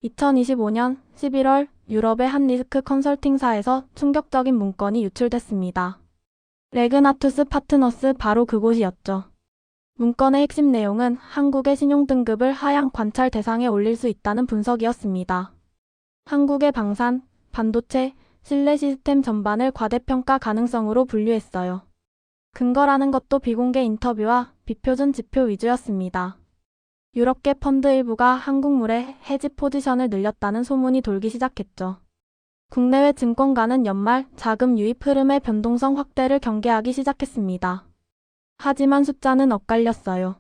2025년 11월 유럽의 한 리스크 컨설팅사에서 충격적인 문건이 유출됐습니다. 레그나투스 파트너스 바로 그곳이었죠. 문건의 핵심 내용은 한국의 신용등급을 하향 관찰 대상에 올릴 수 있다는 분석이었습니다. 한국의 방산, 반도체, 신뢰 시스템 전반을 과대평가 가능성으로 분류했어요. 근거라는 것도 비공개 인터뷰와 비표준 지표 위주였습니다. 유럽계 펀드 일부가 한국물의 해지 포지션을 늘렸다는 소문이 돌기 시작했죠. 국내외 증권가는 연말 자금 유입 흐름의 변동성 확대를 경계하기 시작했습니다. 하지만 숫자는 엇갈렸어요.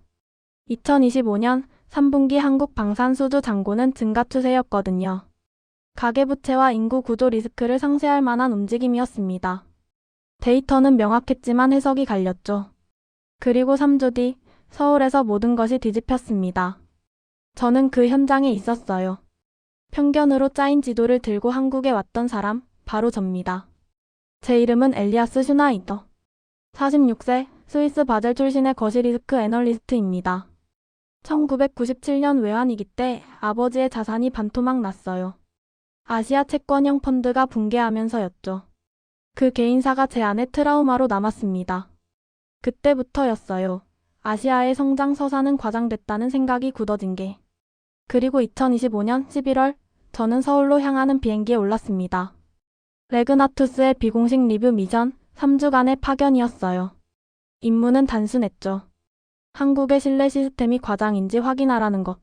2025년 3분기 한국 방산 수주 잔고는 증가 추세였거든요. 가계부채와 인구 구조 리스크를 상쇄할 만한 움직임이었습니다. 데이터는 명확했지만 해석이 갈렸죠. 그리고 3주 뒤 서울에서 모든 것이 뒤집혔습니다. 저는 그 현장에 있었어요. 편견으로 짜인 지도를 들고 한국에 왔던 사람, 바로 접니다. 제 이름은 엘리아스 슈나이더. 46세, 스위스 바젤 출신의 거시 리스크 애널리스트입니다. 1997년 외환위기 때 아버지의 자산이 반토막 났어요. 아시아 채권형 펀드가 붕괴하면서였죠. 그 개인사가 제 안에 트라우마로 남았습니다. 그때부터였어요. 아시아의 성장 서사는 과장됐다는 생각이 굳어진 게. 그리고 2025년 11월, 저는 서울로 향하는 비행기에 올랐습니다. 레그나투스의 비공식 리뷰 미션 3주간의 파견이었어요. 임무는 단순했죠. 한국의 신뢰 시스템이 과장인지 확인하라는 것.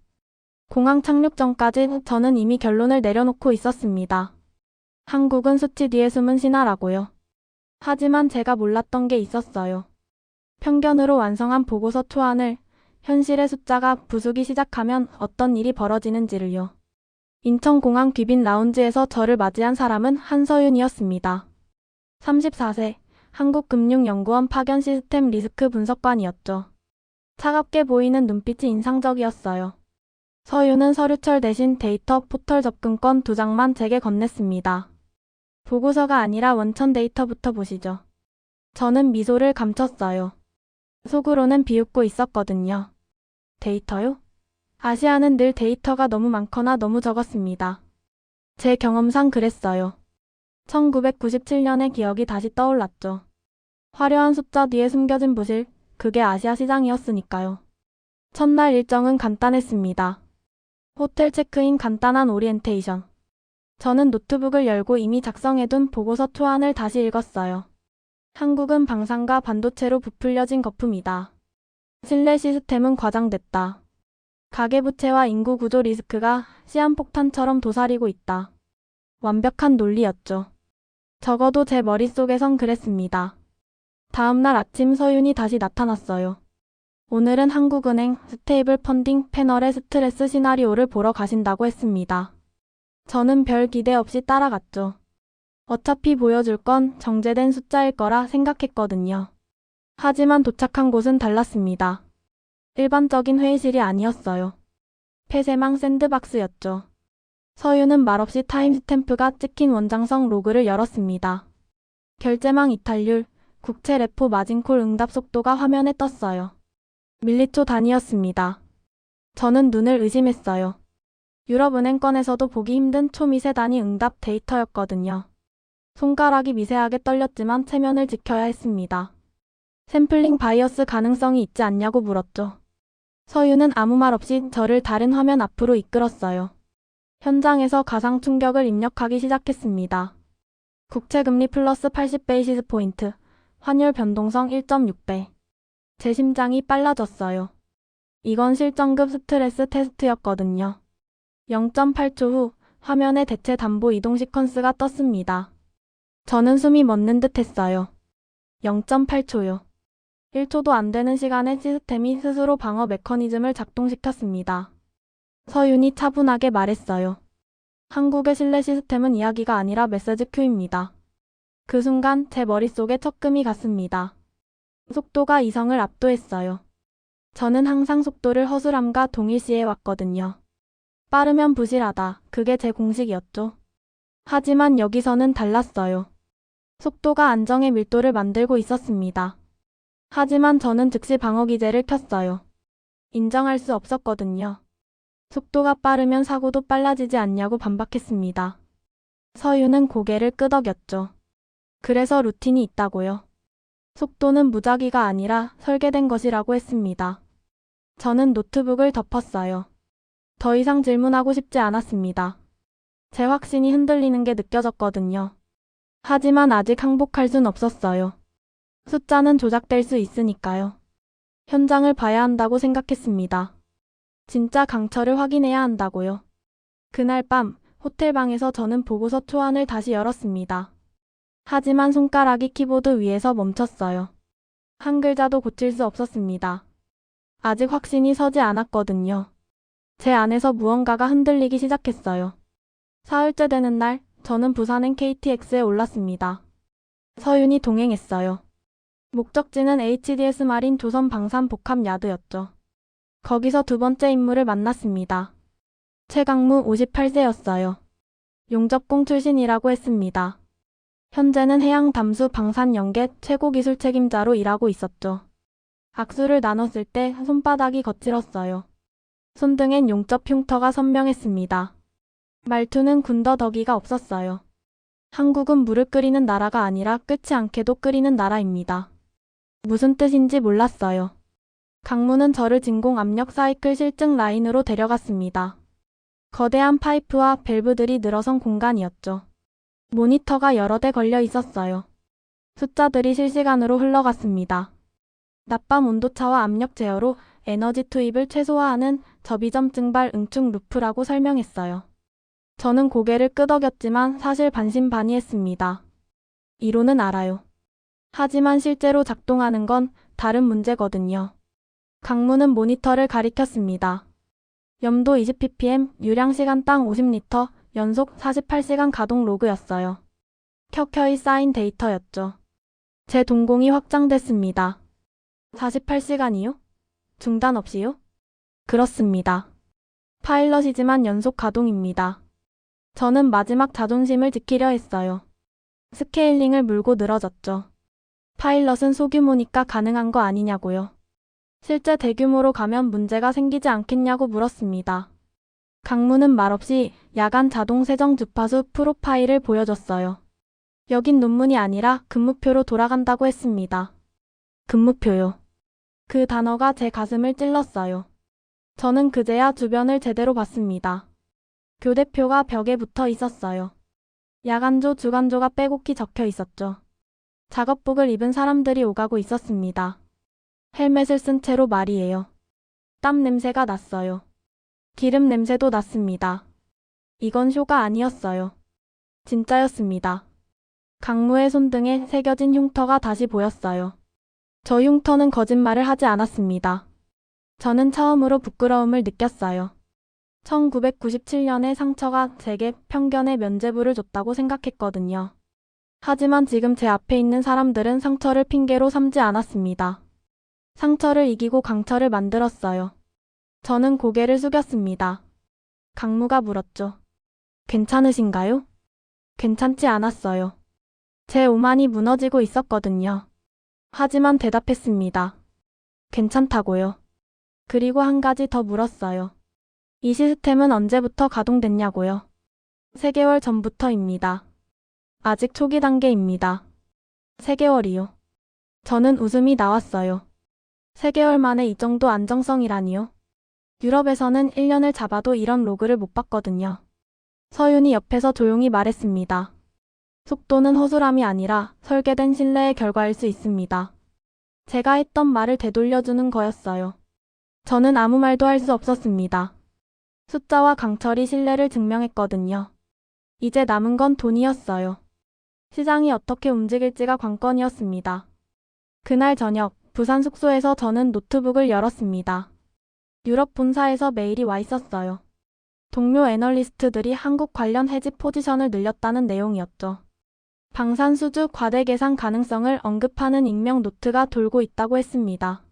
공항 착륙 전까지 저는 이미 결론을 내려놓고 있었습니다. 한국은 수치 뒤에 숨은 신하라고요. 하지만 제가 몰랐던 게 있었어요. 편견으로 완성한 보고서 초안을 현실의 숫자가 부수기 시작하면 어떤 일이 벌어지는지를요. 인천공항 귀빈 라운지에서 저를 맞이한 사람은 한서윤이었습니다. 34세, 한국금융연구원 파견 시스템 리스크 분석관이었죠. 차갑게 보이는 눈빛이 인상적이었어요. 서윤은 서류철 대신 데이터 포털 접근권 2장만 제게 건넸습니다. 보고서가 아니라 원천 데이터부터 보시죠. 저는 미소를 감췄어요. 속으로는 비웃고 있었거든요. 데이터요? 아시아는 늘 데이터가 너무 많거나 너무 적었습니다. 제 경험상 그랬어요. 1997년의 기억이 다시 떠올랐죠. 화려한 숫자 뒤에 숨겨진 부실, 그게 아시아 시장이었으니까요. 첫날 일정은 간단했습니다. 호텔 체크인 간단한 오리엔테이션. 저는 노트북을 열고 이미 작성해둔 보고서 초안을 다시 읽었어요. 한국은 방산과 반도체로 부풀려진 거품이다. 신뢰 시스템은 과장됐다. 가계부채와 인구 구조 리스크가 시한폭탄처럼 도사리고 있다. 완벽한 논리였죠. 적어도 제 머릿속에선 그랬습니다. 다음날 아침 서윤이 다시 나타났어요. 오늘은 한국은행 스테이블 펀딩 패널의 스트레스 시나리오를 보러 가신다고 했습니다. 저는 별 기대 없이 따라갔죠. 어차피 보여줄 건 정제된 숫자일 거라 생각했거든요. 하지만 도착한 곳은 달랐습니다. 일반적인 회의실이 아니었어요. 폐쇄망 샌드박스였죠. 서윤은 말없이 타임스탬프가 찍힌 원장성 로그를 열었습니다. 결제망 이탈률, 국채 레포 마진콜 응답 속도가 화면에 떴어요. 밀리초 단위였습니다. 저는 눈을 의심했어요. 유럽은행권에서도 보기 힘든 초미세 단위 응답 데이터였거든요. 손가락이 미세하게 떨렸지만 체면을 지켜야 했습니다. 샘플링 바이어스 가능성이 있지 않냐고 물었죠. 서윤은 아무 말 없이 저를 다른 화면 앞으로 이끌었어요. 현장에서 가상 충격을 입력하기 시작했습니다. 국채금리 플러스 80베이시스 포인트, 환율 변동성 1.6배. 제 심장이 빨라졌어요. 이건 실전급 스트레스 테스트였거든요. 0.8초 후 화면에 대체 담보 이동 시퀀스가 떴습니다. 저는 숨이 멎는 듯 했어요. 0.8초요. 1초도 안 되는 시간에 시스템이 스스로 방어 메커니즘을 작동시켰습니다. 서윤이 차분하게 말했어요. 한국의 신뢰 시스템은 이야기가 아니라 메시지 큐입니다. 그 순간 제 머릿속에 척금이 갔습니다. 속도가 이성을 압도했어요. 저는 항상 속도를 허술함과 동일시해 왔거든요. 빠르면 부실하다. 그게 제 공식이었죠. 하지만 여기서는 달랐어요. 속도가 안정의 밀도를 만들고 있었습니다. 하지만 저는 즉시 방어 기제를 켰어요. 인정할 수 없었거든요. 속도가 빠르면 사고도 빨라지지 않냐고 반박했습니다. 서윤은 고개를 끄덕였죠. 그래서 루틴이 있다고요. 속도는 무작위가 아니라 설계된 것이라고 했습니다. 저는 노트북을 덮었어요. 더 이상 질문하고 싶지 않았습니다. 제 확신이 흔들리는 게 느껴졌거든요. 하지만 아직 항복할 순 없었어요. 숫자는 조작될 수 있으니까요. 현장을 봐야 한다고 생각했습니다. 진짜 강철을 확인해야 한다고요. 그날 밤 호텔 방에서 저는 보고서 초안을 다시 열었습니다. 하지만 손가락이 키보드 위에서 멈췄어요. 한 글자도 고칠 수 없었습니다. 아직 확신이 서지 않았거든요. 제 안에서 무언가가 흔들리기 시작했어요. 사흘째 되는 날, 저는 부산행 KTX에 올랐습니다. 서윤이 동행했어요. 목적지는 HDS 마린 조선 방산 복합 야드였죠. 거기서 두 번째 인물을 만났습니다. 최강무 58세였어요. 용접공 출신이라고 했습니다. 현재는 해양 담수 방산 연계 최고 기술 책임자로 일하고 있었죠. 악수를 나눴을 때 손바닥이 거칠었어요. 손등엔 용접 흉터가 선명했습니다. 말투는 군더더기가 없었어요. 한국은 물을 끓이는 나라가 아니라 끓지 않게도 끓이는 나라입니다. 무슨 뜻인지 몰랐어요. 강무는 저를 진공 압력 사이클 실증 라인으로 데려갔습니다. 거대한 파이프와 밸브들이 늘어선 공간이었죠. 모니터가 여러 대 걸려 있었어요. 숫자들이 실시간으로 흘러갔습니다. 낮밤 온도차와 압력 제어로 에너지 투입을 최소화하는 저비점 증발 응축 루프라고 설명했어요. 저는 고개를 끄덕였지만 사실 반신반의했습니다. 이론은 알아요. 하지만 실제로 작동하는 건 다른 문제거든요. 강무는 모니터를 가리켰습니다. 염도 20ppm, 유량 시간당 50리터, 연속 48시간 가동 로그였어요. 켜켜이 쌓인 데이터였죠. 제 동공이 확장됐습니다. 48시간이요? 중단 없이요? 그렇습니다. 파일럿이지만 연속 가동입니다. 저는 마지막 자존심을 지키려 했어요. 스케일링을 물고 늘어졌죠. 파일럿은 소규모니까 가능한 거 아니냐고요. 실제 대규모로 가면 문제가 생기지 않겠냐고 물었습니다. 강무는 말없이 야간 자동 세정 주파수 프로파일을 보여줬어요. 여긴 논문이 아니라 근무표로 돌아간다고 했습니다. 근무표요. 그 단어가 제 가슴을 찔렀어요. 저는 그제야 주변을 제대로 봤습니다. 교대표가 벽에 붙어 있었어요. 야간조, 주간조가 빼곡히 적혀 있었죠. 작업복을 입은 사람들이 오가고 있었습니다. 헬멧을 쓴 채로 말이에요. 땀 냄새가 났어요. 기름 냄새도 났습니다. 이건 쇼가 아니었어요. 진짜였습니다. 강무의 손등에 새겨진 흉터가 다시 보였어요. 저 흉터는 거짓말을 하지 않았습니다. 저는 처음으로 부끄러움을 느꼈어요. 1997년에 상처가 제게 편견의 면죄부를 줬다고 생각했거든요. 하지만 지금 제 앞에 있는 사람들은 상처를 핑계로 삼지 않았습니다. 상처를 이기고 강철을 만들었어요. 저는 고개를 숙였습니다. 강무가 물었죠. 괜찮으신가요? 괜찮지 않았어요. 제 오만이 무너지고 있었거든요. 하지만 대답했습니다. 괜찮다고요. 그리고 한 가지 더 물었어요. 이 시스템은 언제부터 가동됐냐고요? 3개월 전부터입니다. 아직 초기 단계입니다. 3개월이요. 저는 웃음이 나왔어요. 3개월 만에 이 정도 안정성이라니요? 유럽에서는 1년을 잡아도 이런 로그를 못 봤거든요. 서윤이 옆에서 조용히 말했습니다. 속도는 허술함이 아니라 설계된 신뢰의 결과일 수 있습니다. 제가 했던 말을 되돌려주는 거였어요. 저는 아무 말도 할 수 없었습니다. 숫자와 강철이 신뢰를 증명했거든요. 이제 남은 건 돈이었어요. 시장이 어떻게 움직일지가 관건이었습니다. 그날 저녁, 부산 숙소에서 저는 노트북을 열었습니다. 유럽 본사에서 메일이 와 있었어요. 동료 애널리스트들이 한국 관련 해지 포지션을 늘렸다는 내용이었죠. 방산 수주 과대 계산 가능성을 언급하는 익명 노트가 돌고 있다고 했습니다.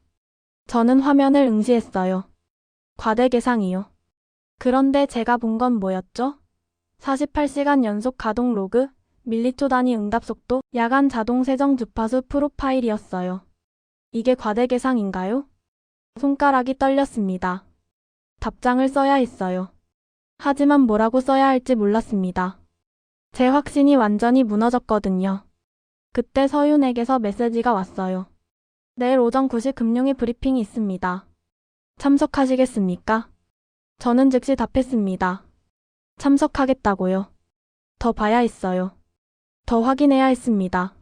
저는 화면을 응시했어요. 과대 계상이요. 그런데 제가 본 건 뭐였죠? 48시간 연속 가동 로그, 밀리초 단위 응답 속도, 야간 자동 세정 주파수 프로파일이었어요. 이게 과대 계상인가요? 손가락이 떨렸습니다. 답장을 써야 했어요. 하지만 뭐라고 써야 할지 몰랐습니다. 제 확신이 완전히 무너졌거든요. 그때 서윤에게서 메시지가 왔어요. 내일 오전 9시 금융위 브리핑이 있습니다. 참석하시겠습니까? 저는 즉시 답했습니다. 참석하겠다고요. 더 봐야 했어요. 더 확인해야 했습니다.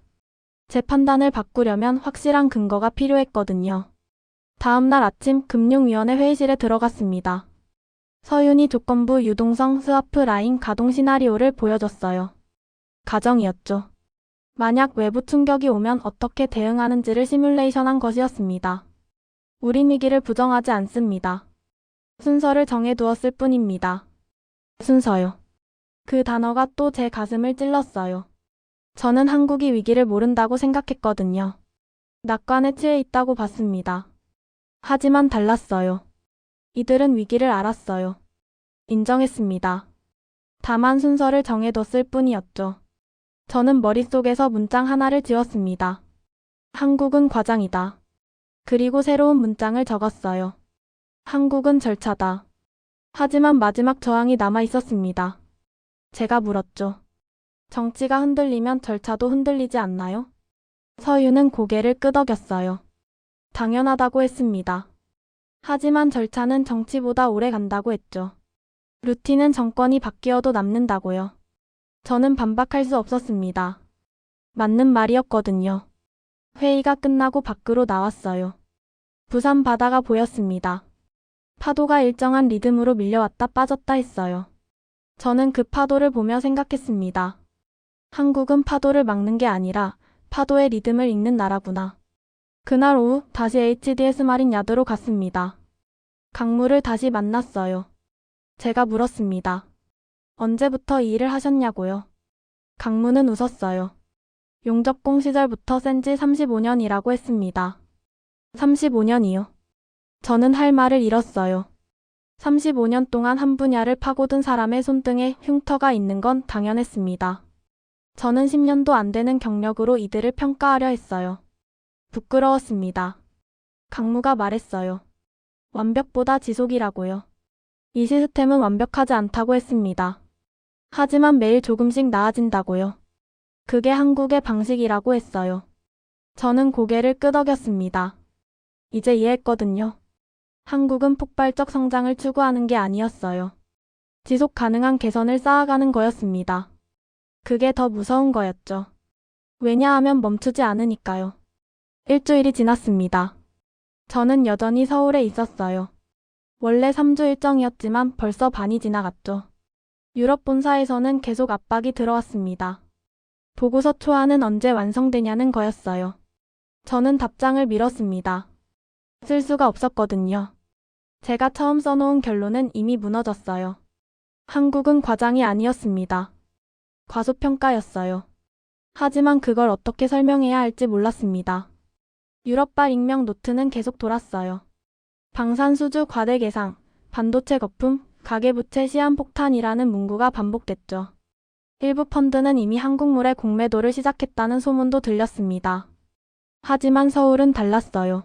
제 판단을 바꾸려면 확실한 근거가 필요했거든요. 다음 날 아침 금융위원회 회의실에 들어갔습니다. 서윤이 조건부 유동성 스와프 라인 가동 시나리오를 보여줬어요. 가정이었죠. 만약 외부 충격이 오면 어떻게 대응하는지를 시뮬레이션한 것이었습니다. 우린 위기를 부정하지 않습니다. 순서를 정해두었을 뿐입니다. 순서요. 그 단어가 또 제 가슴을 찔렀어요. 저는 한국이 위기를 모른다고 생각했거든요. 낙관에 취해 있다고 봤습니다. 하지만 달랐어요. 이들은 위기를 알았어요. 인정했습니다. 다만 순서를 정해뒀을 뿐이었죠. 저는 머릿속에서 문장 하나를 지웠습니다. 한국은 과장이다. 그리고 새로운 문장을 적었어요. 한국은 절차다. 하지만 마지막 저항이 남아 있었습니다. 제가 물었죠. 정치가 흔들리면 절차도 흔들리지 않나요? 서윤은 고개를 끄덕였어요. 당연하다고 했습니다. 하지만 절차는 정치보다 오래 간다고 했죠. 루틴은 정권이 바뀌어도 남는다고요. 저는 반박할 수 없었습니다. 맞는 말이었거든요. 회의가 끝나고 밖으로 나왔어요. 부산 바다가 보였습니다. 파도가 일정한 리듬으로 밀려왔다 빠졌다 했어요. 저는 그 파도를 보며 생각했습니다. 한국은 파도를 막는 게 아니라 파도의 리듬을 읽는 나라구나. 그날 오후 다시 HDS 마린 야드로 갔습니다. 강무를 다시 만났어요. 제가 물었습니다. 언제부터 이 일을 하셨냐고요. 강무는 웃었어요. 용접공 시절부터 센지 35년이라고 했습니다. 35년이요. 저는 할 말을 잃었어요. 35년 동안 한 분야를 파고든 사람의 손등에 흉터가 있는 건 당연했습니다. 저는 10년도 안 되는 경력으로 이들을 평가하려 했어요. 부끄러웠습니다. 강무가 말했어요. 완벽보다 지속이라고요. 이 시스템은 완벽하지 않다고 했습니다. 하지만 매일 조금씩 나아진다고요. 그게 한국의 방식이라고 했어요. 저는 고개를 끄덕였습니다. 이제 이해했거든요. 한국은 폭발적 성장을 추구하는 게 아니었어요. 지속 가능한 개선을 쌓아가는 거였습니다. 그게 더 무서운 거였죠. 왜냐하면 멈추지 않으니까요. 일주일이 지났습니다. 저는 여전히 서울에 있었어요. 원래 3주 일정이었지만 벌써 반이 지나갔죠. 유럽 본사에서는 계속 압박이 들어왔습니다. 보고서 초안은 언제 완성되냐는 거였어요. 저는 답장을 미뤘습니다. 쓸 수가 없었거든요. 제가 처음 써놓은 결론은 이미 무너졌어요. 한국은 과장이 아니었습니다. 과소평가였어요. 하지만 그걸 어떻게 설명해야 할지 몰랐습니다. 유럽발 익명 노트는 계속 돌았어요. 방산수주 과대 계상, 반도체 거품, 가계부채 시한폭탄이라는 문구가 반복됐죠. 일부 펀드는 이미 한국물의 공매도를 시작했다는 소문도 들렸습니다. 하지만 서울은 달랐어요.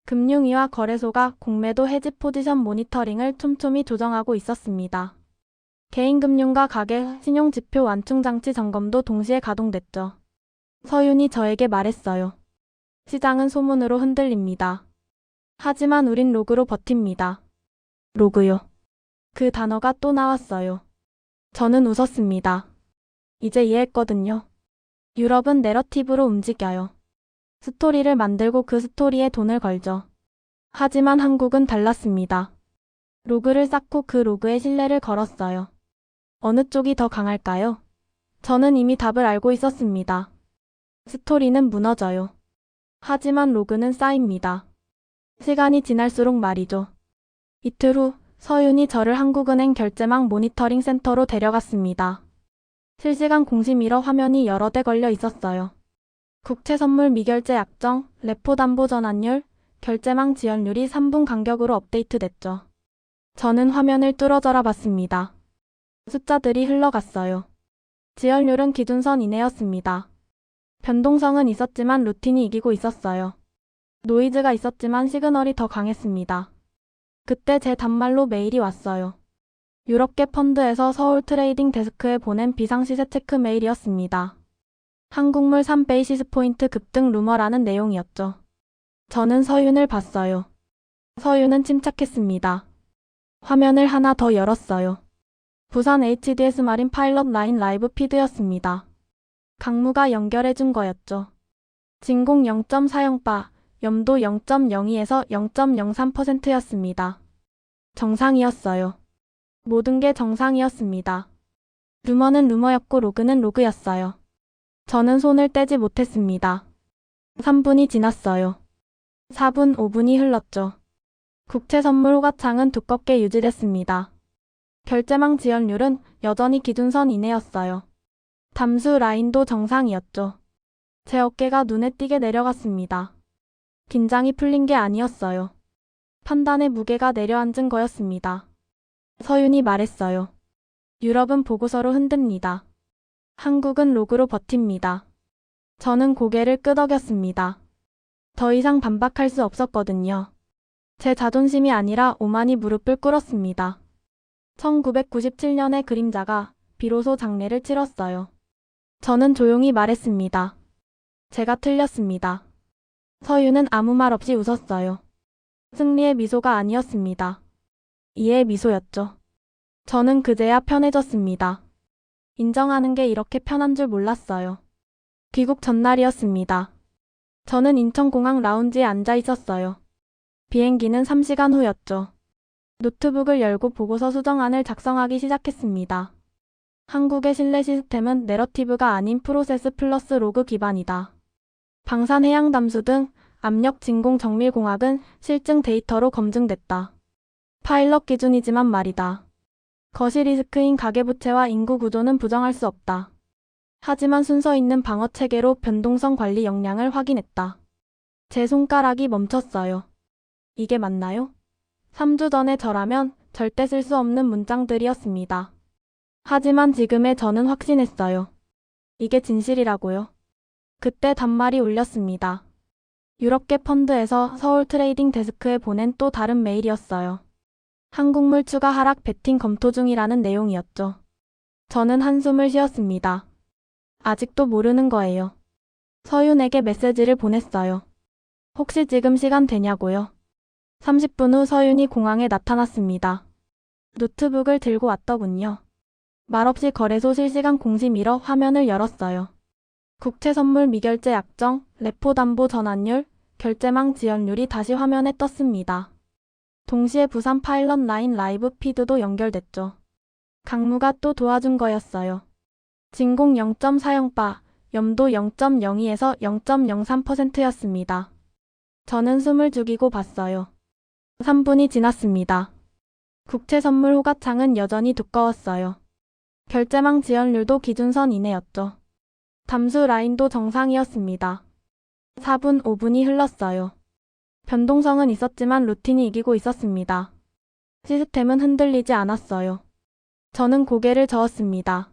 금융위와 거래소가 공매도 해지 포지션 모니터링을 촘촘히 조정하고 있었습니다. 개인금융과 가계 신용지표 완충장치 점검도 동시에 가동됐죠. 서윤이 저에게 말했어요. 시장은 소문으로 흔들립니다. 하지만 우린 로그로 버팁니다. 로그요. 그 단어가 또 나왔어요. 저는 웃었습니다. 이제 이해했거든요. 유럽은 내러티브로 움직여요. 스토리를 만들고 그 스토리에 돈을 걸죠. 하지만 한국은 달랐습니다. 로그를 쌓고 그 로그에 신뢰를 걸었어요. 어느 쪽이 더 강할까요? 저는 이미 답을 알고 있었습니다. 스토리는 무너져요. 하지만 로그는 쌓입니다. 시간이 지날수록 말이죠. 이틀 후 서윤이 저를 한국은행 결제망 모니터링 센터로 데려갔습니다. 실시간 공시 미러 화면이 여러 대 걸려 있었어요. 국채선물 미결제 약정, 레포 담보 전환율, 결제망 지연율이 3분 간격으로 업데이트됐죠. 저는 화면을 뚫어져라 봤습니다. 숫자들이 흘러갔어요. 지연율은 기준선 이내였습니다. 변동성은 있었지만 루틴이 이기고 있었어요. 노이즈가 있었지만 시그널이 더 강했습니다. 그때 제 단말로 메일이 왔어요. 유럽계 펀드에서 서울 트레이딩 데스크에 보낸 비상시세 체크 메일이었습니다. 한국물 3베이시스 포인트 급등 루머라는 내용이었죠. 저는 서윤을 봤어요. 서윤은 침착했습니다. 화면을 하나 더 열었어요. 부산 HDS 마린 파일럿 라인 라이브 피드였습니다. 강무가 연결해준 거였죠. 진공 0.40바, 염도 0.02에서 0.03%였습니다. 정상이었어요. 모든 게 정상이었습니다. 루머는 루머였고 로그는 로그였어요. 저는 손을 떼지 못했습니다. 3분이 지났어요. 4분, 5분이 흘렀죠. 국채 선물 호가창은 두껍게 유지됐습니다. 결제망 지연율은 여전히 기준선 이내였어요. 담수 라인도 정상이었죠. 제 어깨가 눈에 띄게 내려갔습니다. 긴장이 풀린 게 아니었어요. 판단의 무게가 내려앉은 거였습니다. 서윤이 말했어요. 유럽은 보고서로 흔듭니다. 한국은 로그로 버팁니다. 저는 고개를 끄덕였습니다. 더 이상 반박할 수 없었거든요. 제 자존심이 아니라 오만이 무릎을 꿇었습니다. 1997년의 그림자가 비로소 장례를 치렀어요. 저는 조용히 말했습니다. 제가 틀렸습니다. 서윤은 아무 말 없이 웃었어요. 승리의 미소가 아니었습니다. 이해의 미소였죠. 저는 그제야 편해졌습니다. 인정하는 게 이렇게 편한 줄 몰랐어요. 귀국 전날이었습니다. 저는 인천공항 라운지에 앉아 있었어요. 비행기는 3시간 후였죠. 노트북을 열고 보고서 수정안을 작성하기 시작했습니다. 한국의 신뢰 시스템은 내러티브가 아닌 프로세스 플러스 로그 기반이다. 방산 해양 담수 등 압력 진공 정밀 공학은 실증 데이터로 검증됐다. 파일럿 기준이지만 말이다. 거시 리스크인 가계부채와 인구 구조는 부정할 수 없다. 하지만 순서 있는 방어 체계로 변동성 관리 역량을 확인했다. 제 손가락이 멈췄어요. 이게 맞나요? 3주 전에 저라면 절대 쓸 수 없는 문장들이었습니다. 하지만 지금의 저는 확신했어요. 이게 진실이라고요. 그때 단말이 울렸습니다. 유럽계 펀드에서 서울 트레이딩 데스크에 보낸 또 다른 메일이었어요. 한국물 추가 하락 베팅 검토 중이라는 내용이었죠. 저는 한숨을 쉬었습니다. 아직도 모르는 거예요. 서윤에게 메시지를 보냈어요. 혹시 지금 시간 되냐고요? 30분 후 서윤이 공항에 나타났습니다. 노트북을 들고 왔더군요. 말없이 거래소 실시간 공시 미러 화면을 열었어요. 국채 선물 미결제 약정, 레포 담보 전환율, 결제망 지연율이 다시 화면에 떴습니다. 동시에 부산 파일럿 라인 라이브 피드도 연결됐죠. 강무가 또 도와준 거였어요. 진공 0.40바, 염도 0.02에서 0.03%였습니다. 저는 숨을 죽이고 봤어요. 3분이 지났습니다. 국채 선물 호가창은 여전히 두꺼웠어요. 결제망 지연율도 기준선 이내였죠. 담수 라인도 정상이었습니다. 4분, 5분이 흘렀어요. 변동성은 있었지만 루틴이 이기고 있었습니다. 시스템은 흔들리지 않았어요. 저는 고개를 저었습니다.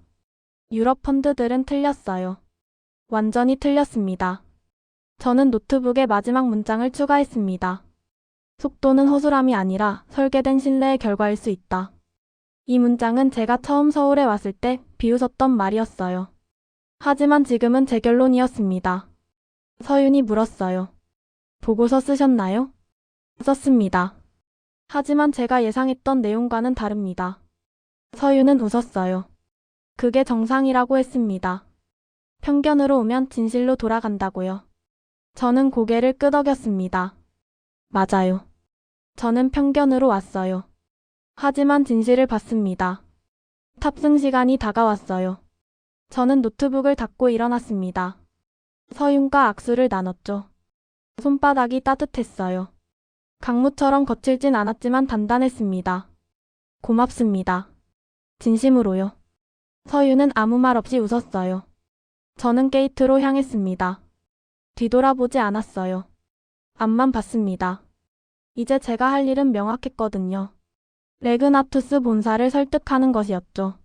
유럽 펀드들은 틀렸어요. 완전히 틀렸습니다. 저는 노트북에 마지막 문장을 추가했습니다. 속도는 허술함이 아니라 설계된 신뢰의 결과일 수 있다. 이 문장은 제가 처음 서울에 왔을 때 비웃었던 말이었어요. 하지만 지금은 제 결론이었습니다. 서윤이 물었어요. 보고서 쓰셨나요? 썼습니다. 하지만 제가 예상했던 내용과는 다릅니다. 서윤은 웃었어요. 그게 정상이라고 했습니다. 편견으로 오면 진실로 돌아간다고요. 저는 고개를 끄덕였습니다. 맞아요. 저는 편견으로 왔어요. 하지만 진실을 봤습니다. 탑승 시간이 다가왔어요. 저는 노트북을 닫고 일어났습니다. 서윤과 악수를 나눴죠. 손바닥이 따뜻했어요. 강무처럼 거칠진 않았지만 단단했습니다. 고맙습니다. 진심으로요. 서윤은 아무 말 없이 웃었어요. 저는 게이트로 향했습니다. 뒤돌아보지 않았어요. 앞만 봤습니다. 이제 제가 할 일은 명확했거든요. 레그나투스 본사를 설득하는 것이었죠.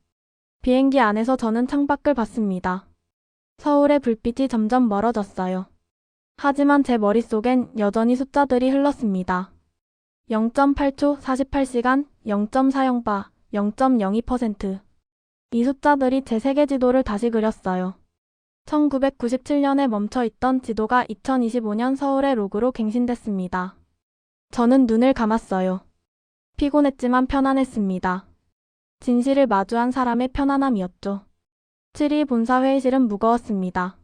비행기 안에서 저는 창밖을 봤습니다. 서울의 불빛이 점점 멀어졌어요. 하지만 제 머릿속엔 여전히 숫자들이 흘렀습니다. 0.8초, 48시간, 0.40바, 0.02%. 이 숫자들이 제 세계 지도를 다시 그렸어요. 1997년에 멈춰있던 지도가 2025년 서울의 로그로 갱신됐습니다. 저는 눈을 감았어요. 피곤했지만 편안했습니다. 진실을 마주한 사람의 편안함이었죠. 7위 본사 회의실은 무거웠습니다.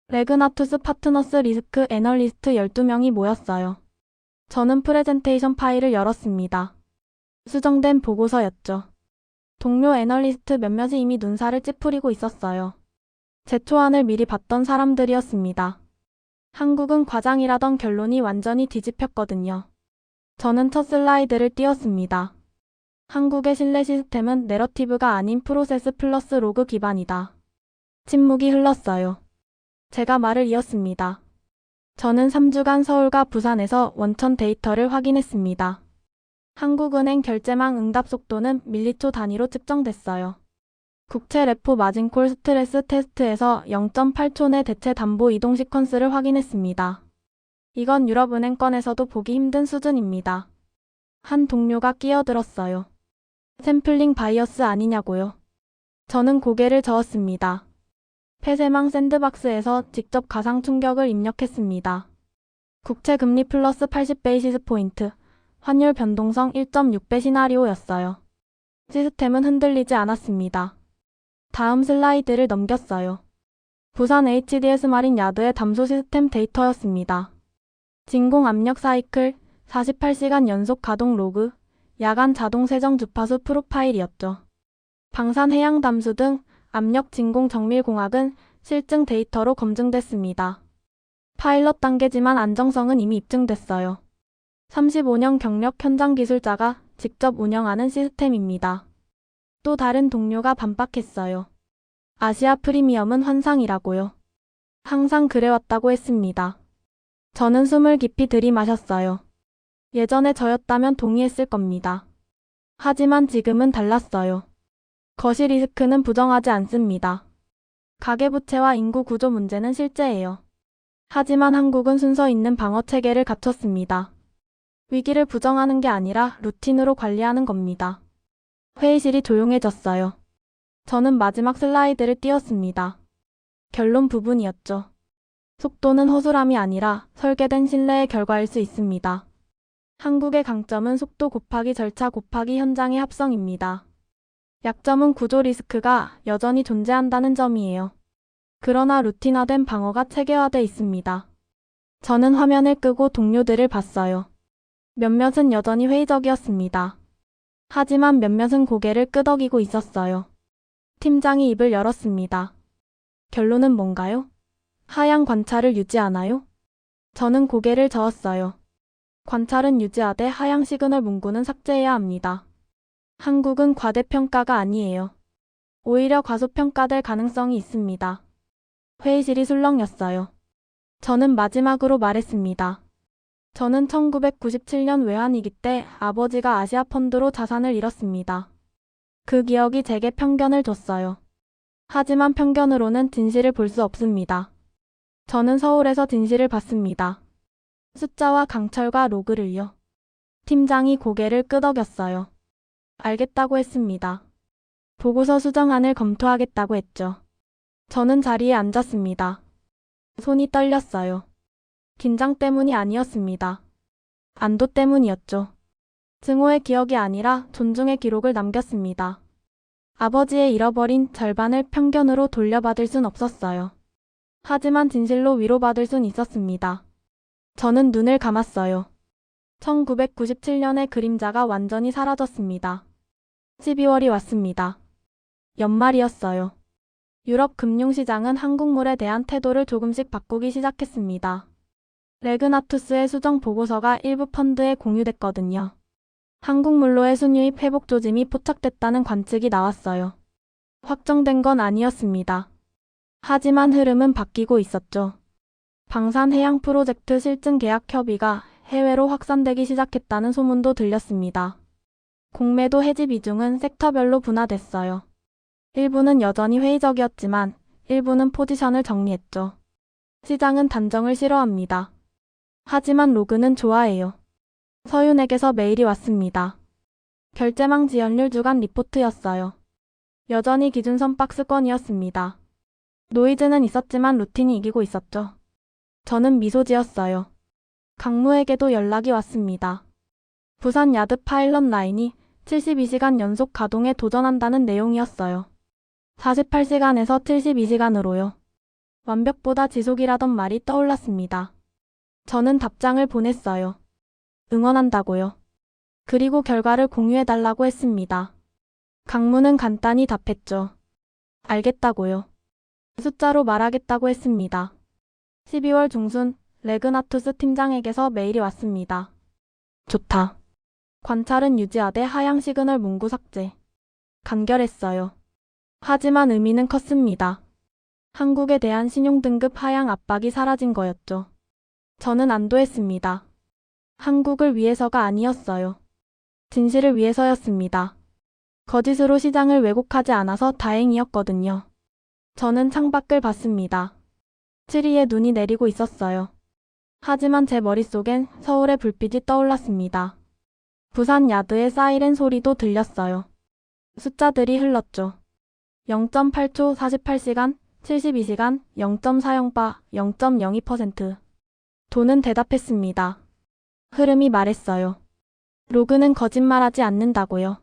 레그나투스 파트너스 리스크 애널리스트 12명이 모였어요. 저는 프레젠테이션 파일을 열었습니다. 수정된 보고서였죠. 동료 애널리스트 몇몇이 이미 눈살을 찌푸리고 있었어요. 제 초안을 미리 봤던 사람들이었습니다. 한국은 과장이라던 결론이 완전히 뒤집혔거든요. 저는 첫 슬라이드를 띄웠습니다. 한국의 신뢰 시스템은 내러티브가 아닌 프로세스 플러스 로그 기반이다. 침묵이 흘렀어요. 제가 말을 이었습니다. 저는 3주간 서울과 부산에서 원천 데이터를 확인했습니다. 한국은행 결제망 응답 속도는 밀리초 단위로 측정됐어요. 국채 레포 마진콜 스트레스 테스트에서 0.8초 내 대체 담보 이동 시퀀스를 확인했습니다. 이건 유럽은행 건에서도 보기 힘든 수준입니다. 한 동료가 끼어들었어요. 샘플링 바이어스 아니냐고요. 저는 고개를 저었습니다. 폐쇄망 샌드박스에서 직접 가상 충격을 입력했습니다. 국채 금리 플러스 80베이시스 포인트, 환율 변동성 1.6배 시나리오였어요. 시스템은 흔들리지 않았습니다. 다음 슬라이드를 넘겼어요. 부산 HDS 마린 야드의 담소 시스템 데이터였습니다. 진공 압력 사이클, 48시간 연속 가동 로그, 야간 자동 세정 주파수 프로파일이었죠. 방산 해양 담수 등 압력 진공 정밀 공학은 실증 데이터로 검증됐습니다. 파일럿 단계지만 안정성은 이미 입증됐어요. 35년 경력 현장 기술자가 직접 운영하는 시스템입니다. 또 다른 동료가 반박했어요. 아시아 프리미엄은 환상이라고요. 항상 그래왔다고 했습니다. 저는 숨을 깊이 들이마셨어요. 예전에 저였다면 동의했을 겁니다. 하지만 지금은 달랐어요. 거시 리스크는 부정하지 않습니다. 가계부채와 인구 구조 문제는 실제예요. 하지만 한국은 순서 있는 방어 체계를 갖췄습니다. 위기를 부정하는 게 아니라 루틴으로 관리하는 겁니다. 회의실이 조용해졌어요. 저는 마지막 슬라이드를 띄웠습니다. 결론 부분이었죠. 속도는 허술함이 아니라 설계된 신뢰의 결과일 수 있습니다. 한국의 강점은 속도 곱하기 절차 곱하기 현장의 합성입니다. 약점은 구조 리스크가 여전히 존재한다는 점이에요. 그러나 루틴화된 방어가 체계화돼 있습니다. 저는 화면을 끄고 동료들을 봤어요. 몇몇은 여전히 회의적이었습니다. 하지만 몇몇은 고개를 끄덕이고 있었어요. 팀장이 입을 열었습니다. 결론은 뭔가요? 하향 관찰을 유지하나요? 저는 고개를 저었어요. 관찰은 유지하되 하향 시그널 문구는 삭제해야 합니다. 한국은 과대평가가 아니에요. 오히려 과소평가될 가능성이 있습니다. 회의실이 술렁였어요. 저는 마지막으로 말했습니다. 저는 1997년 외환위기 때 아버지가 아시아 펀드로 자산을 잃었습니다. 그 기억이 제게 편견을 줬어요. 하지만 편견으로는 진실을 볼 수 없습니다. 저는 서울에서 진실을 봤습니다. 숫자와 강철과 로그를요. 팀장이 고개를 끄덕였어요. 알겠다고 했습니다. 보고서 수정안을 검토하겠다고 했죠. 저는 자리에 앉았습니다. 손이 떨렸어요. 긴장 때문이 아니었습니다. 안도 때문이었죠. 증오의 기억이 아니라 존중의 기록을 남겼습니다. 아버지의 잃어버린 절반을 편견으로 돌려받을 순 없었어요. 하지만 진실로 위로받을 순 있었습니다. 저는 눈을 감았어요. 1997년의 그림자가 완전히 사라졌습니다. 12월이 왔습니다. 연말이었어요. 유럽 금융시장은 한국물에 대한 태도를 조금씩 바꾸기 시작했습니다. 레그나투스의 수정 보고서가 일부 펀드에 공유됐거든요. 한국물로의 순유입 회복 조짐이 포착됐다는 관측이 나왔어요. 확정된 건 아니었습니다. 하지만 흐름은 바뀌고 있었죠. 방산해양 프로젝트 실증 계약 협의가 해외로 확산되기 시작했다는 소문도 들렸습니다. 공매도 해지 비중은 섹터별로 분화됐어요. 일부는 여전히 회의적이었지만 일부는 포지션을 정리했죠. 시장은 단정을 싫어합니다. 하지만 로그는 좋아해요. 서윤에게서 메일이 왔습니다. 결제망 지연율 주간 리포트였어요. 여전히 기준선 박스권이었습니다. 노이즈는 있었지만 루틴이 이기고 있었죠. 저는 미소 지었어요. 강무에게도 연락이 왔습니다. 부산 야드 파일럿 라인이 72시간 연속 가동에 도전한다는 내용이었어요. 48시간에서 72시간으로요. 완벽보다 지속이라던 말이 떠올랐습니다. 저는 답장을 보냈어요. 응원한다고요. 그리고 결과를 공유해달라고 했습니다. 강무는 간단히 답했죠. 알겠다고요. 숫자로 말하겠다고 했습니다. 12월 중순 레그나투스 팀장에게서 메일이 왔습니다. 좋다. 관찰은 유지하되 하향 시그널 문구 삭제. 간결했어요. 하지만 의미는 컸습니다. 한국에 대한 신용등급 하향 압박이 사라진 거였죠. 저는 안도했습니다. 한국을 위해서가 아니었어요. 진실을 위해서였습니다. 거짓으로 시장을 왜곡하지 않아서 다행이었거든요. 저는 창밖을 봤습니다. 트리에 눈이 내리고 있었어요. 하지만 제 머릿속엔 서울의 불빛이 떠올랐습니다. 부산 야드의 사이렌 소리도 들렸어요. 숫자들이 흘렀죠. 0.8초 48시간, 72시간, 0.40바, 0.02%. 돈은 대답했습니다. 흐름이 말했어요. 로그는 거짓말하지 않는다고요.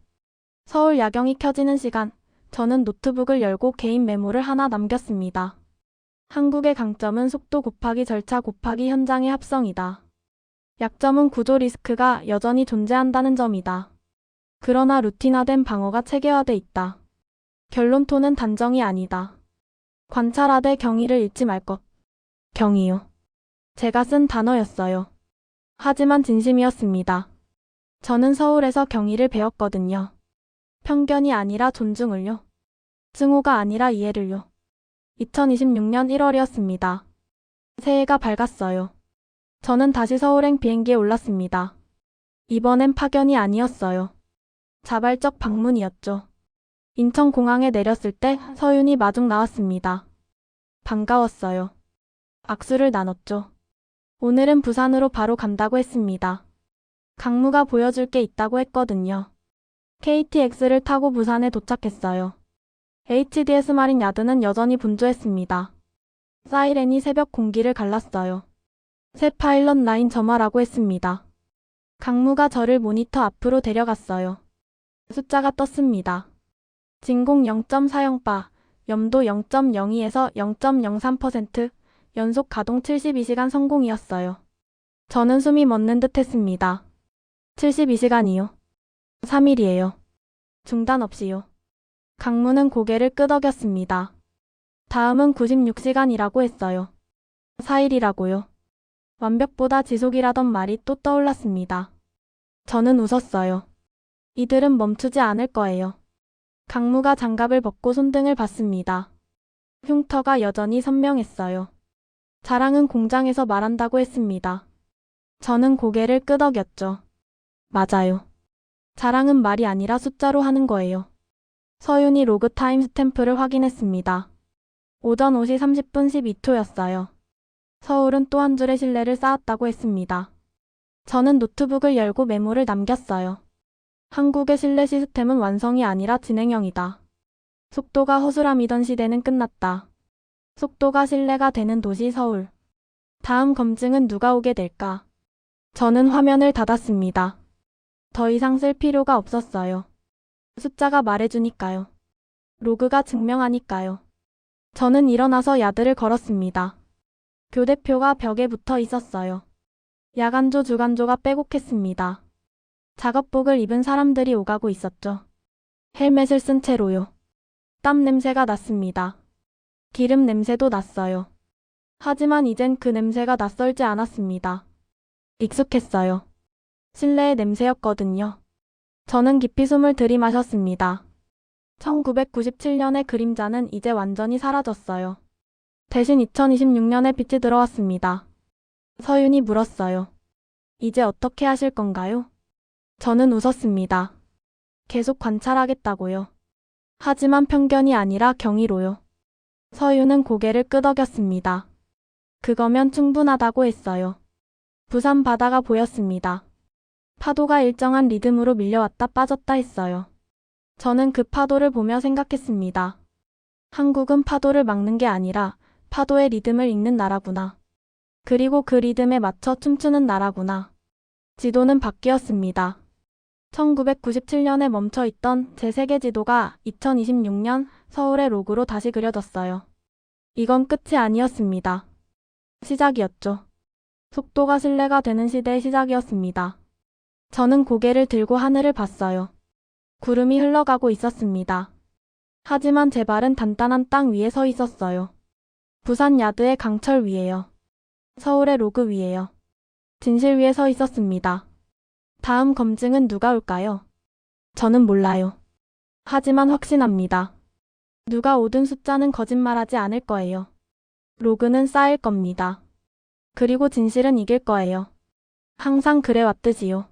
서울 야경이 켜지는 시간, 저는 노트북을 열고 개인 메모를 하나 남겼습니다. 한국의 강점은 속도 곱하기 절차 곱하기 현장의 합성이다. 약점은 구조 리스크가 여전히 존재한다는 점이다. 그러나 루틴화된 방어가 체계화돼 있다. 결론토는 단정이 아니다. 관찰하되 경의를 잃지 말 것. 경의요. 제가 쓴 단어였어요. 하지만 진심이었습니다. 저는 서울에서 경의를 배웠거든요. 편견이 아니라 존중을요. 증오가 아니라 이해를요. 2026년 1월이었습니다. 새해가 밝았어요. 저는 다시 서울행 비행기에 올랐습니다. 이번엔 파견이 아니었어요. 자발적 방문이었죠. 인천공항에 내렸을 때 서윤이 마중 나왔습니다. 반가웠어요. 악수를 나눴죠. 오늘은 부산으로 바로 간다고 했습니다. 강무가 보여줄 게 있다고 했거든요. KTX를 타고 부산에 도착했어요. HDS 마린 야드는 여전히 분주했습니다. 사이렌이 새벽 공기를 갈랐어요. 새 파일럿 라인 점화라고 했습니다. 강무가 저를 모니터 앞으로 데려갔어요. 숫자가 떴습니다. 진공 0.40바, 염도 0.02에서 0.03%, 연속 가동 72시간 성공이었어요. 저는 숨이 멎는 듯 했습니다. 72시간이요. 3일이에요. 중단 없이요. 강무는 고개를 끄덕였습니다. 다음은 96시간이라고 했어요. 4일이라고요. 완벽보다 지속이라던 말이 또 떠올랐습니다. 저는 웃었어요. 이들은 멈추지 않을 거예요. 강무가 장갑을 벗고 손등을 봤습니다. 흉터가 여전히 선명했어요. 자랑은 공장에서 말한다고 했습니다. 저는 고개를 끄덕였죠. 맞아요. 자랑은 말이 아니라 숫자로 하는 거예요. 서윤이 로그 타임 스탬프를 확인했습니다. 오전 5시 30분 12초였어요. 서울은 또 한 줄의 신뢰를 쌓았다고 했습니다. 저는 노트북을 열고 메모를 남겼어요. 한국의 신뢰 시스템은 완성이 아니라 진행형이다. 속도가 허술함이던 시대는 끝났다. 속도가 신뢰가 되는 도시 서울. 다음 검증은 누가 오게 될까? 저는 화면을 닫았습니다. 더 이상 쓸 필요가 없었어요. 숫자가 말해주니까요. 로그가 증명하니까요. 저는 일어나서 야드를 걸었습니다. 교대표가 벽에 붙어 있었어요. 야간조 주간조가 빼곡했습니다. 작업복을 입은 사람들이 오가고 있었죠. 헬멧을 쓴 채로요. 땀 냄새가 났습니다. 기름 냄새도 났어요. 하지만 이젠 그 냄새가 낯설지 않았습니다. 익숙했어요. 신뢰의 냄새였거든요. 저는 깊이 숨을 들이마셨습니다. 1997년의 그림자는 이제 완전히 사라졌어요. 대신 2026년에 빛이 들어왔습니다. 서윤이 물었어요. 이제 어떻게 하실 건가요? 저는 웃었습니다. 계속 관찰하겠다고요. 하지만 편견이 아니라 경의로요. 서윤은 고개를 끄덕였습니다. 그거면 충분하다고 했어요. 부산 바다가 보였습니다. 파도가 일정한 리듬으로 밀려왔다 빠졌다 했어요. 저는 그 파도를 보며 생각했습니다. 한국은 파도를 막는 게 아니라 파도의 리듬을 읽는 나라구나. 그리고 그 리듬에 맞춰 춤추는 나라구나. 지도는 바뀌었습니다. 1997년에 멈춰있던 제 세계 지도가 2026년 서울의 로고로 다시 그려졌어요. 이건 끝이 아니었습니다. 시작이었죠. 속도가 신뢰가 되는 시대의 시작이었습니다. 저는 고개를 들고 하늘을 봤어요. 구름이 흘러가고 있었습니다. 하지만 제 발은 단단한 땅 위에 서 있었어요. 부산 야드의 강철 위에요. 서울의 로그 위에요. 진실 위에 서 있었습니다. 다음 검증은 누가 올까요? 저는 몰라요. 하지만 확신합니다. 누가 오든 숫자는 거짓말하지 않을 거예요. 로그는 쌓일 겁니다. 그리고 진실은 이길 거예요. 항상 그래왔듯이요.